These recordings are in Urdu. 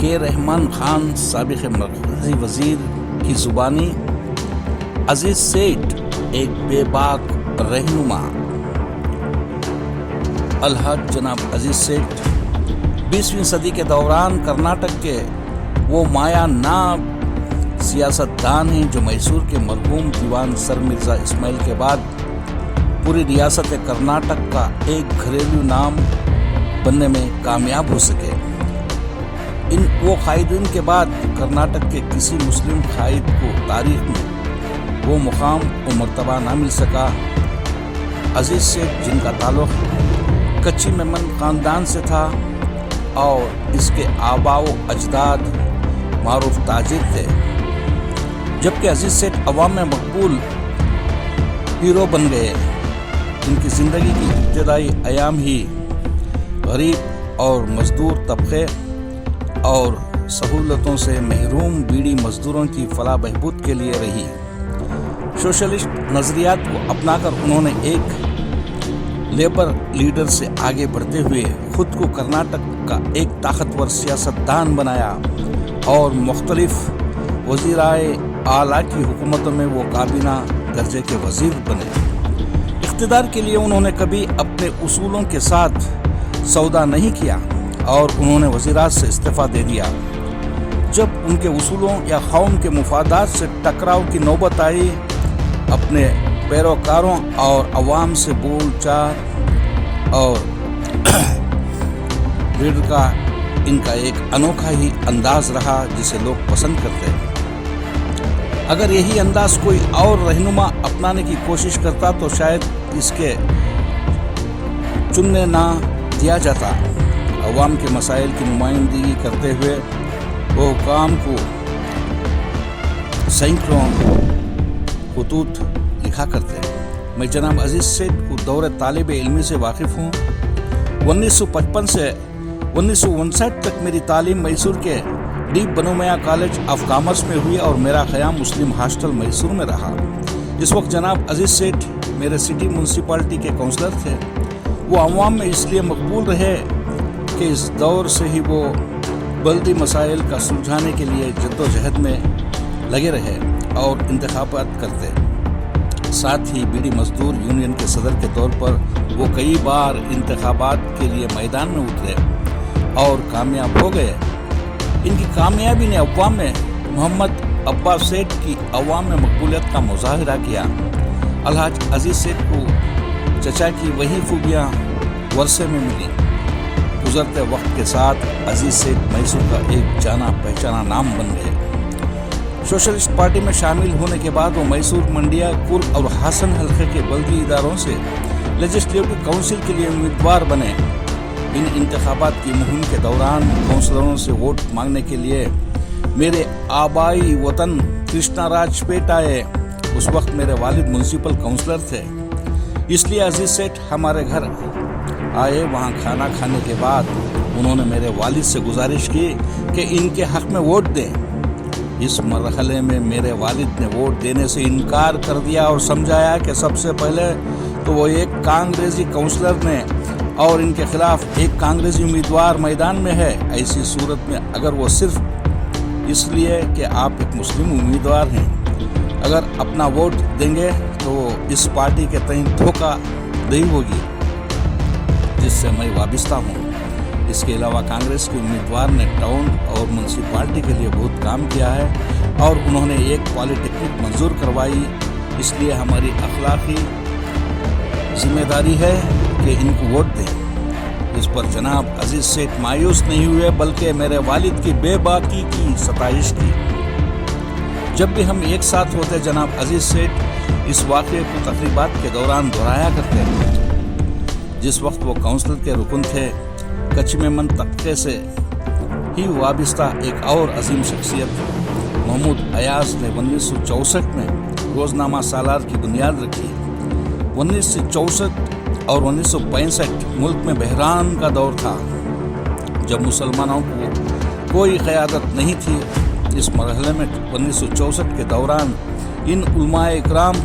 کے رحمان خان سابق مرکزی وزیر کی زبانی عزیز سیٹھ ایک بے باک رہنما الحاج جناب عزیز سیٹھ 20ویں صدی کے دوران کرناٹک کے وہ مایا ناب سیاست دان ہیں جو میسور کے مرحوم دیوان سر مرزا اسماعیل کے بعد پوری ریاست کرناٹک کا ایک گھریلو نام بننے میں کامیاب ہو سکے۔ وہ قائدین کے بعد کرناٹک کے کسی مسلم قائد کو تاریخ میں وہ مقام و مرتبہ نہ مل سکا۔ عزیز سیٹھ جن کا تعلق کچی میمن خاندان سے تھا اور اس کے آباء و اجداد معروف تاجر تھے، جبکہ عزیز سیٹھ عوام میں مقبول ہیرو بن گئے۔ ان کی زندگی کی ابتدائی ایام ہی غریب اور مزدور طبقے اور سہولتوں سے محروم بیڑی مزدوروں کی فلاح بہبود کے لیے رہی۔ سوشلسٹ نظریات کو اپنا کر انہوں نے ایک لیبر لیڈر سے آگے بڑھتے ہوئے خود کو کرناٹک کا ایک طاقتور سیاستدان بنایا اور مختلف وزرائے اعلیٰ کی حکومتوں میں وہ کابینہ درجے کے وزیر بنے۔ اقتدار کے لیے انہوں نے کبھی اپنے اصولوں کے ساتھ سودا نہیں کیا اور انہوں نے وزارت سے استعفیٰ دے دیا جب ان کے اصولوں یا قوم کے مفادات سے ٹکراؤ کی نوبت آئی۔ اپنے پیروکاروں اور عوام سے بول چال اور لیڈر کا ان کا ایک انوکھا ہی انداز رہا جسے لوگ پسند کرتے ہیں۔ اگر یہی انداز کوئی اور رہنما اپنانے کی کوشش کرتا تو شاید اس کے چننے نہ دیا جاتا۔ عوام کے مسائل کی نمائندگی کرتے ہوئے وہ حکام کو سینکڑوں خطوط لکھا کرتے ہیں۔ میں جناب عزیز سیٹھ کو دور طالب علمی سے واقف ہوں۔ 1955 سے 1959 تک میری تعلیم میسور کے ڈی بنومیا کالج آف کامرس میں ہوئی اور میرا قیام مسلم ہاسٹل میسور میں رہا۔ اس وقت جناب عزیز سیٹھ میرے سٹی میونسپلٹی کے کونسلر تھے۔ وہ عوام میں اس لیے مقبول رہے کہ اس دور سے ہی وہ بلدی مسائل کا سلجھانے کے لیے جدوجہد میں لگے رہے اور انتخابات کرتے۔ ساتھ ہی بیڑی مزدور یونین کے صدر کے طور پر وہ کئی بار انتخابات کے لیے میدان میں اترے اور کامیاب ہو گئے۔ ان کی کامیابی نے عوام میں محمد عباس سیٹھ کی عوام میں مقبولیت کا مظاہرہ کیا۔ الحاج عزیز سیٹھ کو چچا کی وہی خوبیاں ورثے میں ملی۔ گزرتے وقت کے ساتھ عزیز سیٹھ میسور کا ایک جانا پہچانا نام بن گئے۔ سوشلسٹ پارٹی میں شامل ہونے کے بعد وہ میسور، منڈیا، کرگ اور ہاسن حلقے کے بلدی اداروں سے لیجسلیٹو کونسل کے لیے امیدوار بنے۔ ان انتخابات کی مہم کے دوران کونسلروں سے ووٹ مانگنے کے لیے میرے آبائی وطن کرشنا راج پیٹ آئے۔ اس وقت میرے والد میونسپل کونسلر تھے، اس لیے عزیز سیٹھ ہمارے گھر آئے۔ وہاں کھانا کھانے کے بعد انہوں نے میرے والد سے گزارش کی کہ ان کے حق میں ووٹ دیں۔ اس مرحلے میں میرے والد نے ووٹ دینے سے انکار کر دیا اور سمجھایا کہ سب سے پہلے تو وہ ایک کانگریسی کونسلر نے اور ان کے خلاف ایک کانگریسی امیدوار میدان میں ہے۔ ایسی صورت میں اگر وہ صرف اس لیے کہ آپ ایک مسلم امیدوار ہیں اگر اپنا ووٹ دیں گے تو اس پارٹی کے تئیں دھوکہ دہی ہوگی جس سے میں وابستہ ہوں۔ اس کے علاوہ کانگریس کے امیدوار نے ٹاؤن اور میونسپلٹی کے لیے بہت کام کیا ہے اور انہوں نے ایک پالی ٹیکنک منظور کروائی۔ اس لیے ہماری اخلاقی ذمہ داری ہے کہ ان کو ووٹ دیں۔ اس پر جناب عزیز سیٹھ مایوس نہیں ہوئے بلکہ میرے والد کی بے باکی کی ستائش کی۔ جب بھی ہم ایک ساتھ ہوتے جناب عزیز سیٹھ اس واقعے کو تقریبات کے دوران دہرایا کرتے ہیں۔ جس وقت وہ کونسل کے رکن تھے، کچی میمن طبقے سے ہی وابستہ ایک اور عظیم شخصیت محمود ایاز نے 1964 میں روزنامہ سالار کی بنیاد رکھی۔ 1964 اور 1965 ملک میں بحران کا دور تھا جب مسلمانوں کو کوئی قیادت نہیں تھی۔ اس مرحلے میں 1964 کے دوران ان علماء اکرام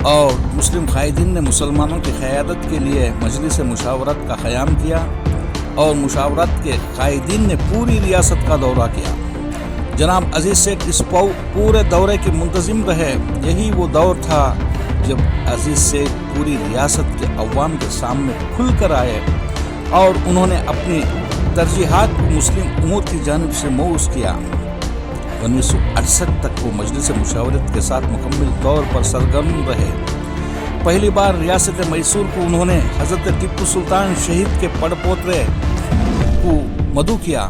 اور مسلم قائدین نے مسلمانوں کی قیادت کے لیے مجلس مشاورت کا قیام کیا اور مشاورت کے قائدین نے پوری ریاست کا دورہ کیا۔ جناب عزیز سیٹھ اس پورے دورے کے منتظم رہے۔ یہی وہ دور تھا جب عزیز سیٹھ پوری ریاست کے عوام کے سامنے کھل کر آئے اور انہوں نے اپنی ترجیحات کو مسلم امور کی جانب سے موصول کیا۔ 1968 تک وہ مجلس مشاورت کے ساتھ مکمل طور پر سرگرم رہے۔ پہلی بار ریاست میسور کو انہوں نے حضرت ٹیپو سلطان شہید کے پڑ پوترے کو مدعو کیا۔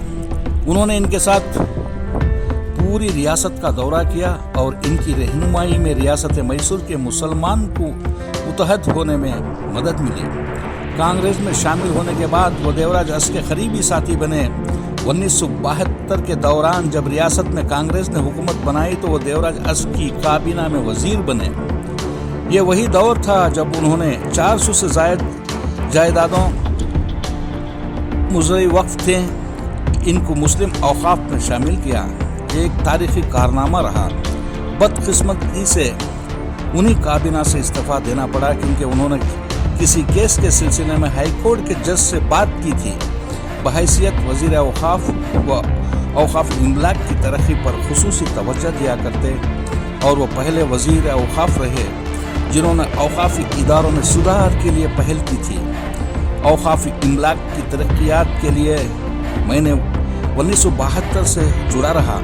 انہوں نے ان کے ساتھ پوری ریاست کا دورہ کیا اور ان کی رہنمائی میں ریاست میسور کے مسلمان کو متحد ہونے میں مدد ملی۔ کانگریس میں شامل ہونے کے بعد وہ دیوراج اس کے قریبی ساتھی بنے۔ 1972 کے دوران جب ریاست میں کانگریس نے حکومت بنائی تو وہ دیوراج اس کی کابینہ میں وزیر بنے۔ یہ وہی دور تھا جب انہوں نے 400 سے زائد جائیدادوں مزرعی وقف تھے ان کو مسلم اوقاف میں شامل کیا۔ ایک تاریخی کارنامہ رہا۔ بدقسمتی سے انہی کابینہ سے استعفیٰ دینا پڑا کیونکہ انہوں نے کسی کیس کے سلسلے میں ہائی کورٹ کے جج سے بات کی تھی۔ بحیثیت وزیر اوقاف و اوقاف املاک کی ترقی پر خصوصی توجہ دیا کرتے اور وہ پہلے وزیر اوقاف رہے جنہوں نے اوقافی اداروں میں سدھار کے لیے پہل کی تھی۔ اوقافی املاک کی ترقیات کے لیے میں نے 1972 سے جڑا رہا۔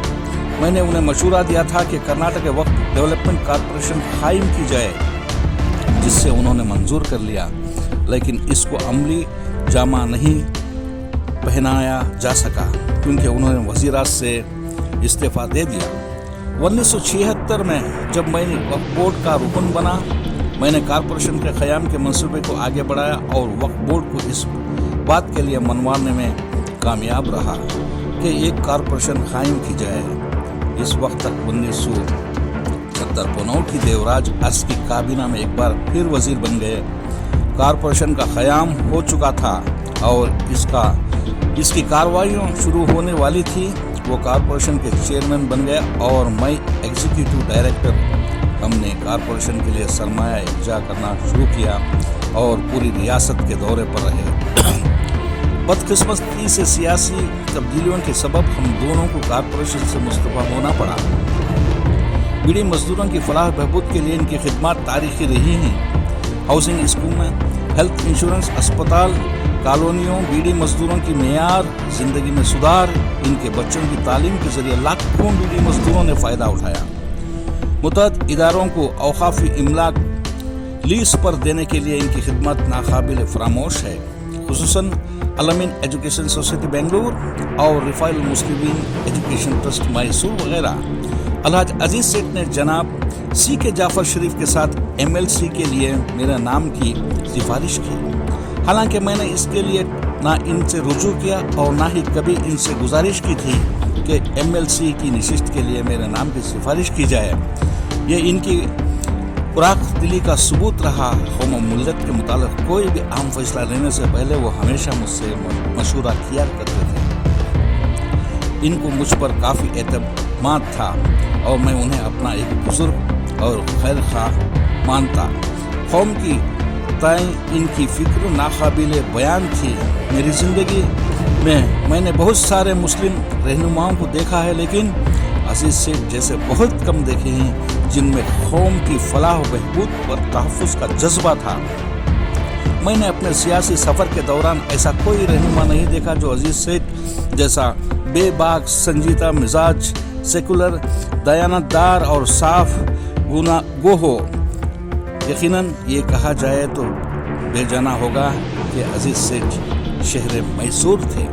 میں نے انہیں مشورہ دیا تھا کہ کرناٹک وقف ڈیولپمنٹ کارپوریشن قائم کی جائے، جس سے انہوں نے منظور کر لیا، لیکن اس کو عملی جامہ نہیں پہنایا جا سکا کیونکہ انہوں نے وزارت سے استعفیٰ دے دیا۔ 1976 میں جب میں وقف بورڈ کا رکن بنا، میں نے کارپوریشن کے قیام کے منصوبے کو آگے بڑھایا اور وقف بورڈ کو اس بات کے لیے منوانے میں کامیاب رہا کہ ایک کارپوریشن قائم کی جائے۔ اس وقت تک 1979 کی دیوراج اس کی کابینہ میں ایک بار پھر وزیر بن گئے۔ کارپوریشن کا قیام ہو چکا تھا اور اس کی کارروائیاں شروع ہونے والی تھی۔ وہ کارپوریشن کے چیئرمین بن گئے اور میں ایگزیکٹو ڈائریکٹر۔ ہم نے کارپوریشن کے لیے سرمایہ اجرا کرنا شروع کیا اور پوری ریاست کے دورے پر رہے۔ بدقسمتی سے سیاسی تبدیلیوں کے سبب ہم دونوں کو کارپوریشن سے مستعفی ہونا پڑا۔ بیڑی مزدوروں کی فلاح بہبود کے لیے ان کی خدمات تاریخی رہی ہیں۔ ہاؤسنگ اسکیمیں، ہیلتھ انشورنس، اسپتال، کالونیوں، بیڑی مزدوروں کی معیار زندگی میں سدھار، ان کے بچوں کی تعلیم کے ذریعے لاکھوں بیڑی مزدوروں نے فائدہ اٹھایا۔ متعدد اداروں کو اوقافی املاک لیز پر دینے کے لیے ان کی خدمات ناقابل فراموش ہے، خصوصاً الامین ایجوکیشن سوسائٹی بنگلور اور رفاع المسلمین ایجوکیشن ٹرسٹ میسور وغیرہ۔ الحاج عزیز سیٹھ نے جناب سی کے جعفر شریف کے ساتھ MLC کے لیے میرے نام کی سفارش کی، حالانکہ میں نے اس کے لیے نہ ان سے رجوع کیا اور نہ ہی کبھی ان سے گزارش کی تھی کہ MLC کی نشست کے لیے میرے نام کی سفارش کی جائے۔ یہ ان کی پراخ دلی کا ثبوت رہا۔ قوم و ملت کے متعلق کوئی بھی اہم فیصلہ لینے سے پہلے وہ ہمیشہ مجھ سے مشورہ کیا کرتے تھے۔ ان کو مجھ پر کافی اعتماد تھا اور میں انہیں اپنا ایک بزرگ اور خیر خواہ مانتا۔ قوم کی تئیں ان کی فکر ناقابل بیان تھی۔ میری زندگی میں نے بہت سارے مسلم رہنماؤں کو دیکھا ہے، لیکن عزیز سیٹھ جیسے بہت کم دیکھے ہیں جن میں قوم کی فلاح و بہبود پر تحفظ کا جذبہ تھا۔ میں نے اپنے سیاسی سفر کے دوران ایسا کوئی رہنما نہیں دیکھا جو عزیز سیٹھ جیسا بے باک، سنجیدہ مزاج، سیکولر، دیانت دار اور صاف گو ہو۔ یقیناً یہ کہا جائے تو بے جانا ہوگا کہ عزیز سیٹھ شہر میسور تھے۔